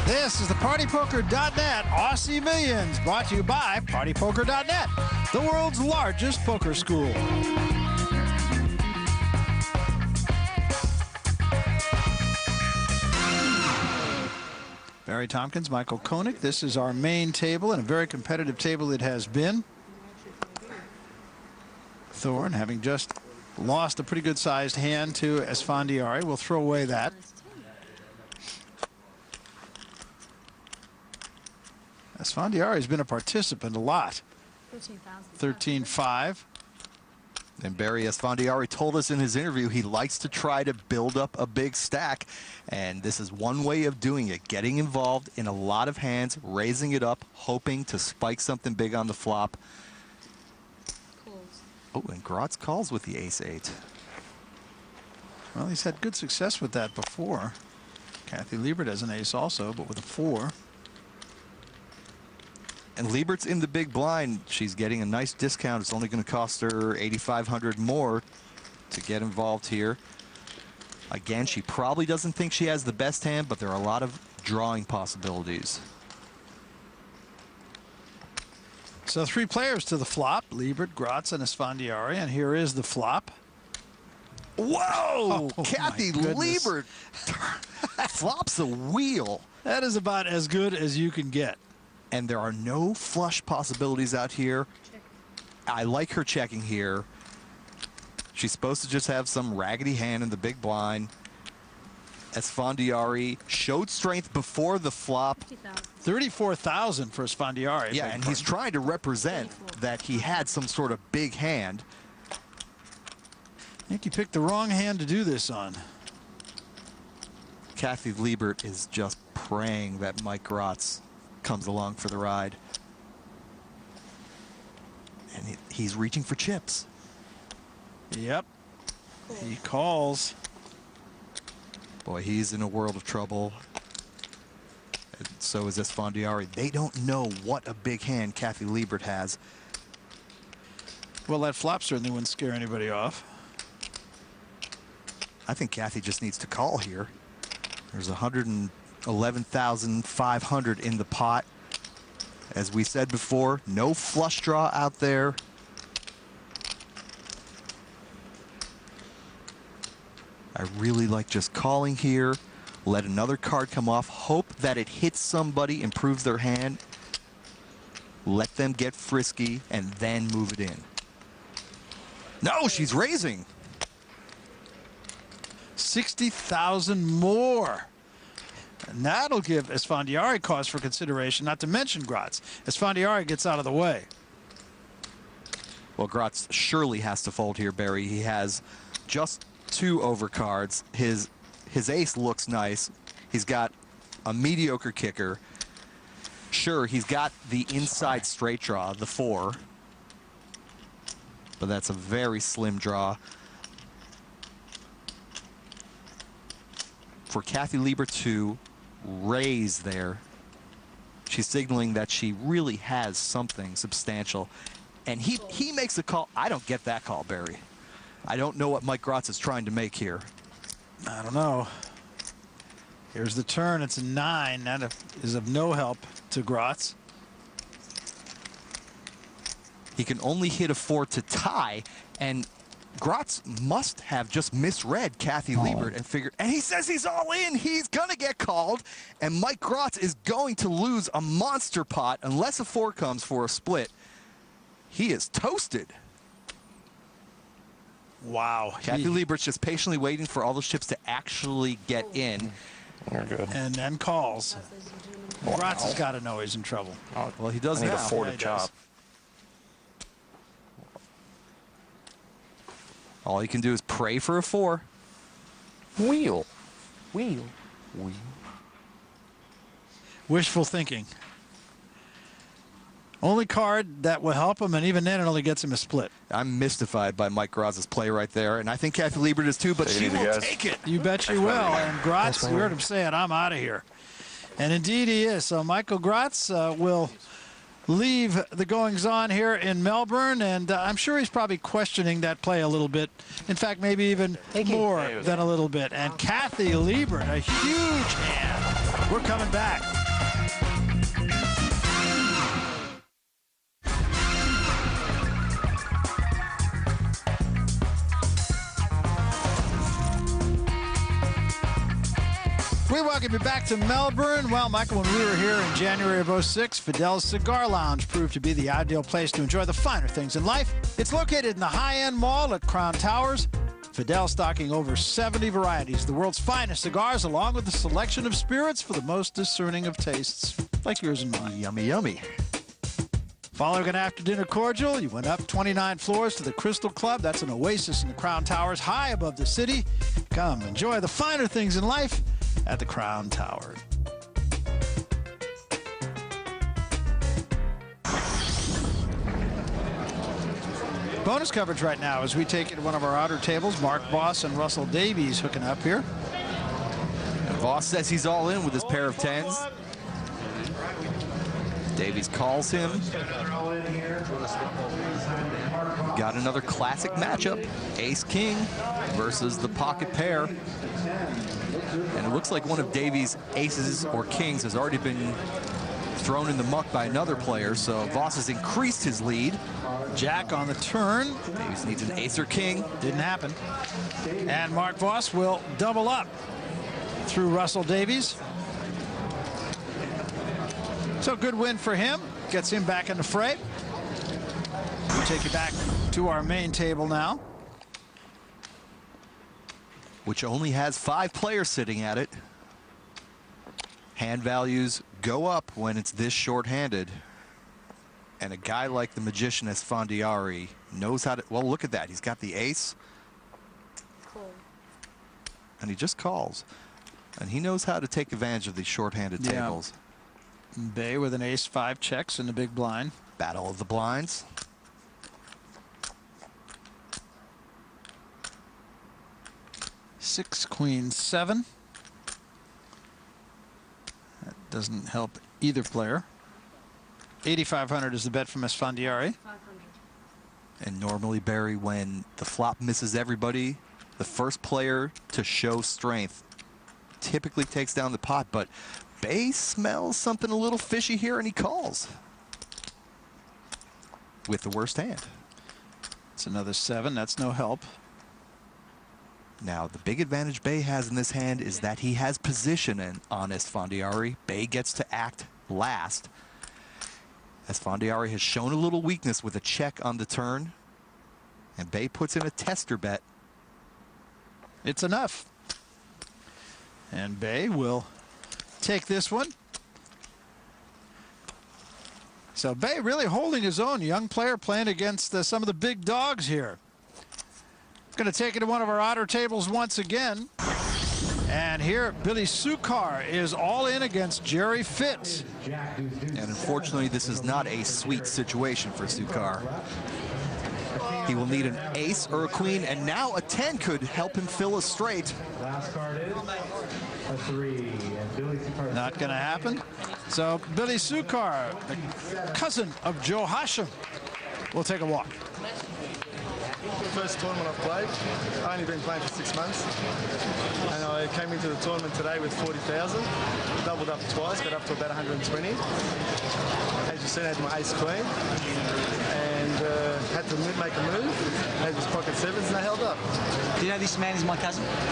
This is the PartyPoker.net Aussie Millions, brought to you by PartyPoker.net, the world's largest poker school. Barry Tompkins, Michael Koenig. This is our main table, and a very competitive table it has been. Thorne, having just lost a pretty good-sized hand to Esfandiari, will throw away that. Esfandiari has been a participant a lot. 13-5. And Barry Esfandiari told us in his interview he likes to try to build up a big stack, and this is one way of doing it, getting involved in a lot of hands, raising it up, hoping to spike something big on the flop. Oh, and Gratz calls with the ace-8. Well, he's had good success with that before. Kathy Liebert has an ace also, but with a 4. And Liebert's in the big blind. She's getting a nice discount. It's only going to cost her $8,500 more to get involved here. Again, she probably doesn't think she has the best hand, but there are a lot of drawing possibilities. So 3 players to the flop, Liebert, Gratz, and Esfandiari, and here is the flop. Whoa! Oh, Kathy Liebert flops a wheel. That is about as good as you can get. And there are no flush possibilities out here. I like her checking here. She's supposed to just have some raggedy hand in the big blind. Esfandiari showed strength before the flop. 34,000 for Esfandiari. Yeah, and he's trying to represent that he had some sort of big hand. I think he picked the wrong hand to do this on. Kathy Liebert is just praying that Mike Gratz comes along for the ride. And he's reaching for chips. Yep. He calls. Boy, he's in a world of trouble. And so is Esfandiari. They don't know what a big hand Kathy Liebert has. Well, that flop certainly wouldn't scare anybody off. I think Kathy just needs to call here. There's 111,500 in the pot. As we said before, no flush draw out there. I really like just calling here. Let another card come off. Hope that it hits somebody, improves their hand. Let them get frisky and then move it in. No, she's raising. 60,000 more. And that'll give Esfandiari cause for consideration, not to mention Gratz. Esfandiari gets out of the way. Well, Gratz surely has to fold here, Barry. He has just 2 overcards. His ace looks nice. He's got a mediocre kicker. Sure, he's got the inside straight draw, the 4. But that's a very slim draw. For Kathy Liebert to raise there, she's signaling that she really has something substantial. And he makes a call. I don't get that call, Barry. I don't know what Mike Gratz is trying to make here. I don't know. Here's the turn. It's a 9. That is of no help to Gratz. He can only hit a 4 to tie, and Gratz must have just misread Kathy Liebert and figured, and he says he's all in. He's going to get called, and Mike Gratz is going to lose a monster pot unless a 4 comes for a split. He is toasted. Wow. Kathy Liebert's just patiently waiting for all those chips to actually get in. You're good. And then calls. Wow. Gratz has got to know he's in trouble. Well, he does I need now. a 4 to he chop. does. All he can do is pray for a 4. Wheel. Wishful thinking. Only card that will help him, and even then it only gets him a split. I'm mystified by Mike Gratz's play right there, and I think Kathy Liebert is too, but Take it she easy, will guys. take it. You bet you will. And Gratz, you heard him say it, I'm out of here. And indeed he is. So Michael Gratz will leave the goings-on here in Melbourne, and I'm sure he's probably questioning that play a little bit. In fact, maybe even more than a little bit. And Kathy Liebert, a huge hand. We're coming back. We welcome you back to Melbourne. Well, Michael, when we were here in January of '06, Fidel's Cigar Lounge proved to be the ideal place to enjoy the finer things in life. It's located in the high-end mall at Crown Towers. Fidel stocking over 70 varieties, the world's finest cigars, along with a selection of spirits for the most discerning of tastes, like yours and mine. Yummy, yummy. Following an after-dinner cordial, you went up 29 floors to the Crystal Club. That's an oasis in the Crown Towers, high above the city. Come enjoy the finer things in life at the Crown Tower. Bonus coverage right now as we take it to one of our outer tables. Mark Voss and Russell Davies hooking up here. And Voss says he's all in with his pair of 10s. Davies calls him. Got another classic matchup. Ace-King versus the pocket pair. And it looks like one of Davies' aces or kings has already been thrown in the muck by another player, so Voss has increased his lead. Jack on the turn. Davies needs an ace or king. Didn't happen. And Mark Voss will double up through Russell Davies. So good win for him. Gets him back in the fray. We take you back to our main table now, which only has 5 players sitting at it. Hand values go up when it's this short-handed. And a guy like the magician Esfandiari knows how to, well, look at that. He's got the ace. Cool. And he just calls. And he knows how to take advantage of these short-handed tables. Bay with an ace-5 checks in the big blind. Battle of the blinds. Six, queen, 7. That doesn't help either player. 8,500 is the bet from Esfandiari. 500. And normally, Barry, when the flop misses everybody, the first player to show strength typically takes down the pot, but Bay smells something a little fishy here, and he calls with the worst hand. It's another 7. That's no help. Now, the big advantage Bay has in this hand is that he has position on Esfandiari. Bay gets to act last. Esfandiari has shown a little weakness with a check on the turn, and Bay puts in a tester bet. It's enough. And Bay will take this one. So Bay really holding his own. Young player playing against some of the big dogs here. Going to take it to one of our outer tables once again. And here, Billy Sukar is all in against Jerry Fitz. And unfortunately, this is not a sweet situation for Sukar. He will need an ace or a queen, and now a 10 could help him fill a straight. Last card is a 3, and Billy Sukar. Not going to happen. So Billy Sukar, the cousin of Joe Hashem, will take a walk. First tournament I've played. I've only been playing for 6 months. And I came into the tournament today with 40,000. Doubled up twice, got up to about 120. As you said, I had my ace queen. And had to make a move. Had his pocket 7s and they held up. Do you know this man is my cousin?